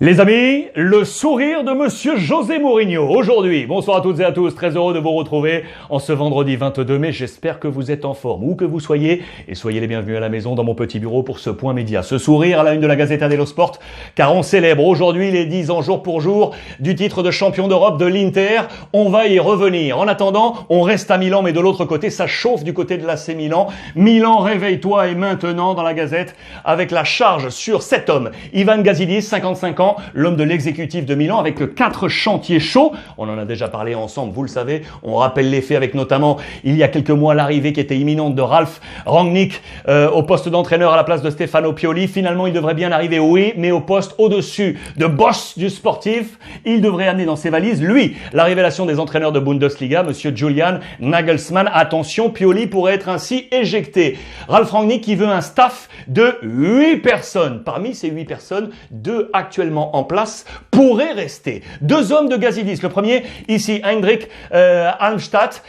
Les amis, le sourire de Monsieur José Mourinho aujourd'hui. Bonsoir à toutes et à tous, très heureux de vous retrouver en ce vendredi 22 mai. J'espère que vous êtes en forme, où que vous soyez, et soyez les bienvenus à la maison dans mon petit bureau pour ce point média. Ce sourire à la une de la Gazzetta dello Sport, car on célèbre aujourd'hui les 10 ans jour pour jour du titre de champion d'Europe de l'Inter. On va y revenir. En attendant, on reste à Milan, mais de l'autre côté, ça chauffe du côté de l'AC Milan. Milan, réveille-toi, et maintenant dans la Gazette, avec la charge sur cet homme, Ivan Gazidis, 55 ans, l'homme de l'exécutif de Milan, avec 4 chantiers chauds. On en a déjà parlé ensemble, vous le savez. On rappelle les faits avec notamment, il y a quelques mois, l'arrivée qui était imminente de Ralf Rangnick au poste d'entraîneur à la place de Stefano Pioli. Finalement, il devrait bien arriver, oui, mais au poste au-dessus de boss du sportif. Il devrait amener dans ses valises, lui, la révélation des entraîneurs de Bundesliga, monsieur Julian Nagelsmann. Attention, Pioli pourrait être ainsi éjecté. Ralf Rangnick qui veut un staff de 8 personnes. Parmi ces 8 personnes, 2 actuellement en place pourraient rester. 2 hommes de Gazidis. Le premier, ici, Hendrik Almstadt,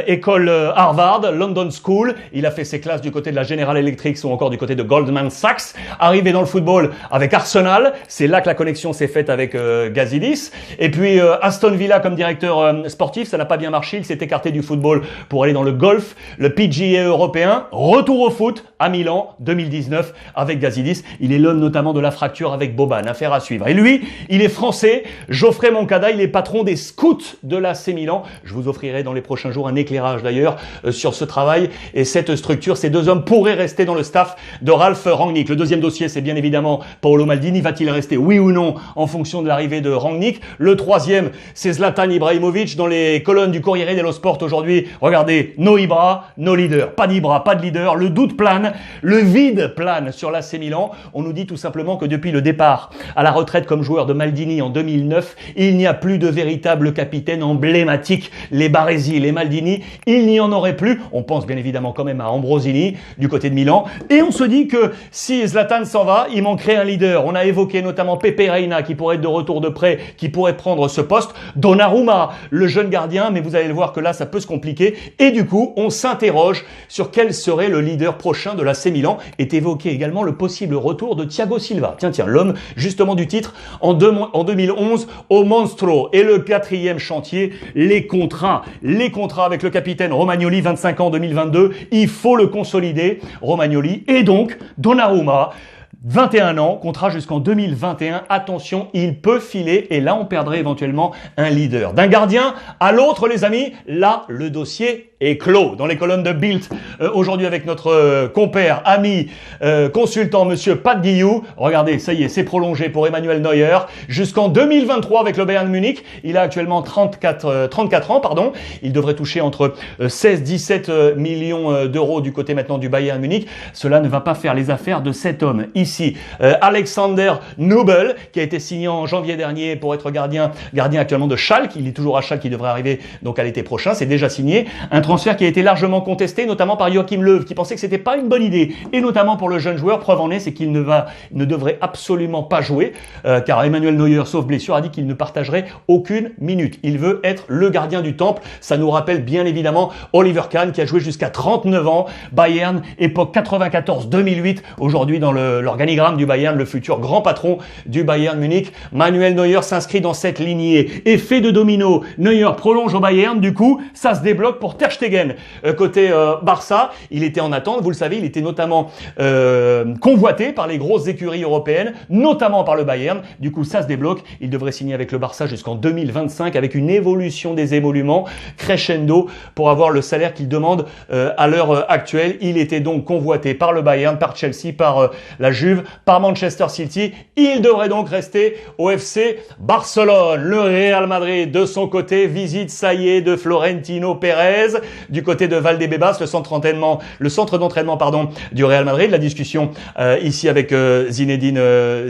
école Harvard, London School. Il a fait ses classes du côté de la General Electric ou encore du côté de Goldman Sachs. Arrivé dans le football avec Arsenal. C'est là que la connexion s'est faite avec Gazidis. Et puis Aston Villa comme directeur sportif. Ça n'a pas bien marché. Il s'est écarté du football pour aller dans le golf, le PGA européen. Retour au foot à Milan 2019 avec Gazidis. Il est l'homme notamment de la fracture avec Boban. Affaire à suivre. Et lui, il est français. Geoffrey Moncada, il est patron des scouts de l'AC Milan. Je vous offrirai dans les prochains jours un éclairage d'ailleurs sur ce travail et cette structure. Ces 2 hommes pourraient rester dans le staff de Ralf Rangnick. Le deuxième dossier, c'est bien évidemment Paolo Maldini. Va-t-il rester, oui ou non, en fonction de l'arrivée de Rangnick? Le troisième, c'est Zlatan Ibrahimovic. Dans les colonnes du Corriere dello Sport aujourd'hui, regardez, no Ibra, no leader. Pas d'Ibra, pas de leader. Le doute plane, le vide plane sur l'AC Milan. On nous dit tout simplement que depuis le départ à la retraite comme joueur de Maldini en 2009, il n'y a plus de véritable capitaine emblématique. Les Baresi, les Maldini, il n'y en aurait plus. On pense bien évidemment quand même à Ambrosini du côté de Milan. Et on se dit que si Zlatan s'en va, il manquerait un leader. On a évoqué notamment Pepe Reina qui pourrait être de retour de près, qui pourrait prendre ce poste. Donnarumma, le jeune gardien, mais vous allez le voir que là, ça peut se compliquer. Et du coup, on s'interroge sur quel serait le leader prochain de l'AC Milan. Est évoqué également le possible retour de Thiago Silva. Tiens, l'homme justement du titre en 2011 au Monstro. Et le 4e chantier, les contrats. Les contrats avec le capitaine Romagnoli, 25 ans 2022. Il faut le consolider, Romagnoli. Et donc, Donnarumma, 21 ans, contrat jusqu'en 2021. Attention, il peut filer et là, on perdrait éventuellement un leader. D'un gardien à l'autre, les amis, là, le dossier est clos. Dans les colonnes de Bild, aujourd'hui avec notre compère, ami, consultant, monsieur Pat Guillou. Regardez, ça y est, c'est prolongé pour Emmanuel Neuer jusqu'en 2023 avec le Bayern Munich. Il a actuellement 34 ans, pardon. Il devrait toucher entre 16-17 millions d'euros du côté maintenant du Bayern Munich. Cela ne va pas faire les affaires de cet homme. Ici, Alexander Nubel, qui a été signé en janvier dernier pour être gardien actuellement de Schalke. Il est toujours à Schalke, qui devrait arriver donc à l'été prochain. C'est déjà signé. Un transfert qui a été largement contesté, notamment par Joachim Löw, qui pensait que c'était pas une bonne idée. Et notamment pour le jeune joueur, preuve en est, c'est qu'il ne devrait absolument pas jouer, car Emmanuel Neuer, sauf blessure, a dit qu'il ne partagerait aucune minute. Il veut être le gardien du temple. Ça nous rappelle bien évidemment Oliver Kahn, qui a joué jusqu'à 39 ans. Bayern, époque 94-2008. Aujourd'hui, dans l'organigramme du Bayern, le futur grand patron du Bayern Munich, Manuel Neuer s'inscrit dans cette lignée. Effet de domino. Neuer prolonge au Bayern. Du coup, ça se débloque pour Ter Stegen. Côté Barça, il était en attente. Vous le savez, il était notamment convoité par les grosses écuries européennes, notamment par le Bayern. Du coup, ça se débloque. Il devrait signer avec le Barça jusqu'en 2025 avec une évolution des émoluments crescendo pour avoir le salaire qu'il demande à l'heure actuelle. Il était donc convoité par le Bayern, par Chelsea, par la Juve, par Manchester City. Il devrait donc rester au FC Barcelone. Le Real Madrid, de son côté, visite, ça y est, de Florentino Pérez du côté de Valdebebas, le centre d'entraînement du Real Madrid. La discussion ici avec Zinedine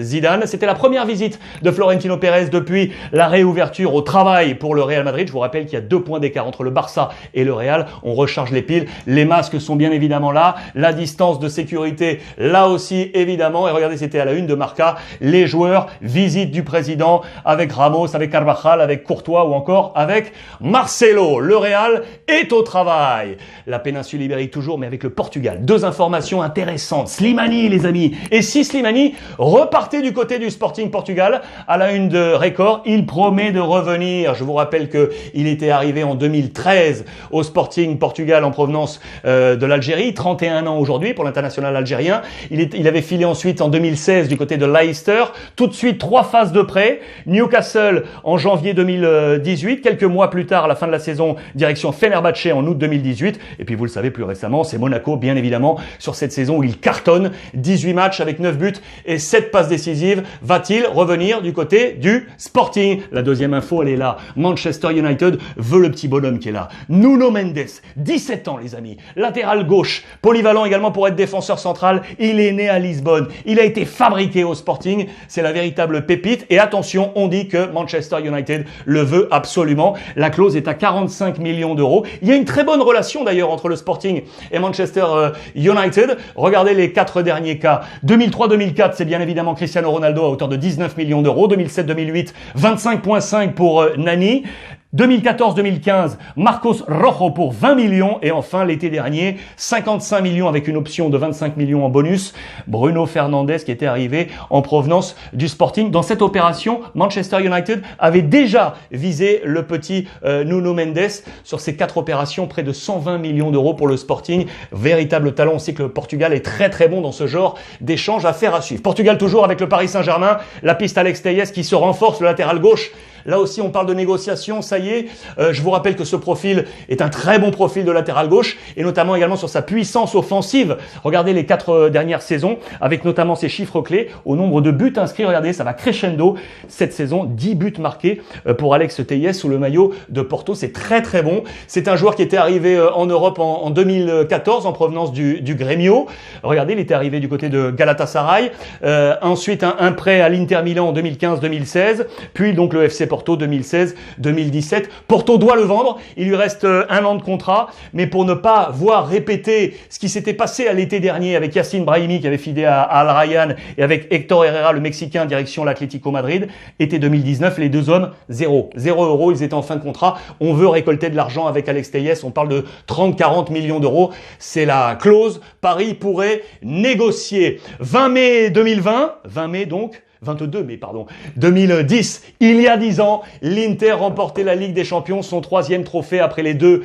Zidane. C'était la première visite de Florentino Pérez depuis la réouverture au travail pour le Real Madrid. Je vous rappelle qu'il y a 2 points d'écart entre le Barça et le Real. On recharge les piles. Les masques sont bien évidemment là. La distance de sécurité, là aussi, évidemment. Et regardez, c'était à la une de Marca. Les joueurs, visite du président avec Ramos, avec Carvajal, avec Courtois ou encore avec Marcelo. Le Real est au travail. La péninsule ibérique toujours, mais avec le Portugal. Deux informations intéressantes. Slimani, les amis. Et si Slimani repartait du côté du Sporting Portugal à la une de Record, il promet de revenir. Je vous rappelle qu'il était arrivé en 2013 au Sporting Portugal en provenance de l'Algérie. 31 ans aujourd'hui pour l'international algérien. Il avait filé ensuite en 2016 du côté de Leicester. Tout de suite, 3 phases de prêt. Newcastle en janvier 2018. Quelques mois plus tard, à la fin de la saison, direction Fenerbahçe en août 2018. Et puis vous le savez plus récemment, c'est Monaco, bien évidemment, sur cette saison où il cartonne. 18 matchs avec 9 buts et 7 passes décisives. Va-t-il revenir du côté du Sporting? La deuxième info, elle est là. Manchester United veut le petit bonhomme qui est là. Nuno Mendes, 17 ans les amis, latéral gauche, polyvalent également pour être défenseur central. Il est né à Lisbonne. Il a été fabriqué au Sporting. C'est la véritable pépite. Et attention, on dit que Manchester United le veut absolument. La clause est à 45 millions d'euros. Il y a une très bonne relation d'ailleurs entre le Sporting et Manchester United. Regardez les 4 derniers cas. 2003-2004, c'est bien évidemment Cristiano Ronaldo à hauteur de 19 millions d'euros. 2007-2008, 25,5 pour Nani. 2014-2015, Marcos Rojo pour 20 millions et enfin l'été dernier, 55 millions avec une option de 25 millions en bonus, Bruno Fernandes qui était arrivé en provenance du Sporting. Dans cette opération, Manchester United avait déjà visé le petit Nuno Mendes sur ces 4 opérations, près de 120 millions d'euros pour le Sporting. Véritable talent, on sait que le Portugal est très très bon dans ce genre d'échange, à faire à suivre. Portugal toujours avec le Paris Saint-Germain, la piste Alex Telles qui se renforce, le latéral gauche. Là aussi, on parle de négociation, ça y est. Je vous rappelle que ce profil est un très bon profil de latéral gauche et notamment également sur sa puissance offensive. Regardez les 4 dernières saisons avec notamment ses chiffres clés au nombre de buts inscrits. Regardez, ça va crescendo. Cette saison, 10 buts marqués pour Alex Telles sous le maillot de Porto. C'est très très bon. C'est un joueur qui était arrivé en Europe en 2014 en provenance du Grêmio. Regardez, il était arrivé du côté de Galatasaray. Ensuite, un prêt à l'Inter Milan en 2015-2016. Puis donc le FC Porto 2016-2017. Porto doit le vendre. Il lui reste 1 an de contrat. Mais pour ne pas voir répéter ce qui s'était passé à l'été dernier avec Yacine Brahimi qui avait filé à Al Rayyan et avec Héctor Herrera, le Mexicain, direction l'Atlético Madrid. Été 2019, les deux hommes, 0 euros. Ils étaient en fin de contrat. On veut récolter de l'argent avec Alex Telles. On parle de 30-40 millions d'euros. C'est la clause. Paris pourrait négocier. 20 mai 2020. 22 mai, 2010, il y a 10 ans, l'Inter remportait la Ligue des Champions, son 3e trophée après les 2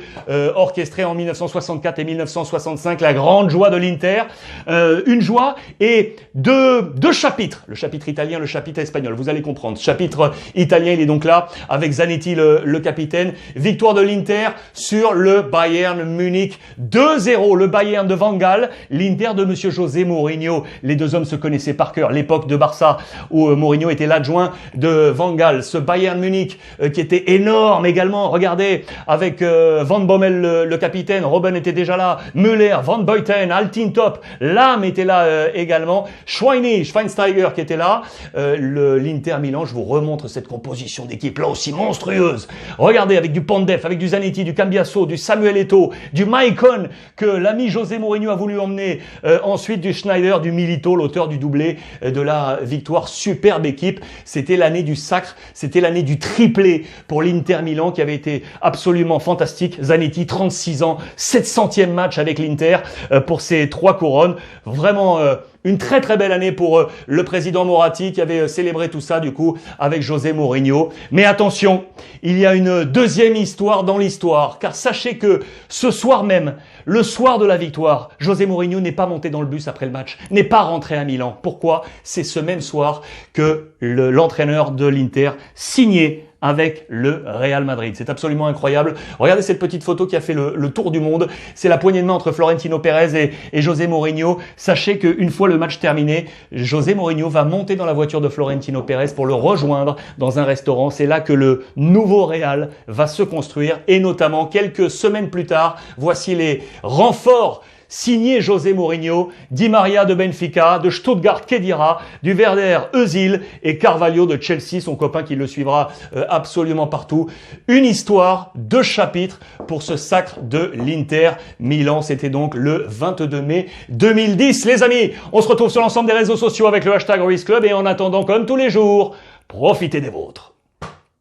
orchestrés en 1964 et 1965, la grande joie de l'Inter, une joie et deux chapitres, le chapitre italien, le chapitre espagnol, vous allez comprendre. Chapitre italien, il est donc là, avec Zanetti le capitaine, victoire de l'Inter sur le Bayern Munich, 2-0, le Bayern de Van Gaal, l'Inter de monsieur José Mourinho, les deux hommes se connaissaient par cœur, l'époque de Barça, où Mourinho était l'adjoint de Van Gaal, ce Bayern Munich qui était énorme également, regardez, avec Van Bommel le capitaine, Robben était déjà là, Müller, Van Buiten, Altintop, Lahm était là également, Schweinsteiger qui était là, l'Inter Milan, je vous remontre cette composition d'équipe là aussi monstrueuse, regardez avec du Pandev, avec du Zanetti, du Cambiasso, du Samuel Eto'o, du Maicon que l'ami José Mourinho a voulu emmener, ensuite du Schneider, du Milito, l'auteur du doublé de la victoire. Superbe équipe, c'était l'année du sacre, c'était l'année du triplé pour l'Inter Milan qui avait été absolument fantastique. Zanetti, 36 ans, 700e match avec l'Inter pour ses 3 couronnes. Vraiment une très très belle année pour le président Moratti qui avait célébré tout ça du coup avec José Mourinho. Mais attention, il y a une deuxième histoire dans l'histoire, car sachez que ce soir même, le soir de la victoire, José Mourinho n'est pas monté dans le bus après le match, n'est pas rentré à Milan. Pourquoi? C'est ce même soir que l'entraîneur de l'Inter signait avec le Real Madrid. C'est absolument incroyable. Regardez cette petite photo qui a fait le tour du monde. C'est la poignée de main entre Florentino Pérez et José Mourinho. Sachez qu'une fois le match terminé, José Mourinho va monter dans la voiture de Florentino Pérez pour le rejoindre dans un restaurant. C'est là que le nouveau Real va se construire et notamment quelques semaines plus tard, voici les renforts signé José Mourinho, Di Maria de Benfica, de Stuttgart Khedira, du Werder Özil et Carvalho de Chelsea, son copain qui le suivra absolument partout. Une histoire, 2 chapitres pour ce sacre de l'Inter Milan. C'était donc le 22 mai 2010. Les amis, on se retrouve sur l'ensemble des réseaux sociaux avec le hashtag Ruiz Club et en attendant, comme tous les jours, profitez des vôtres.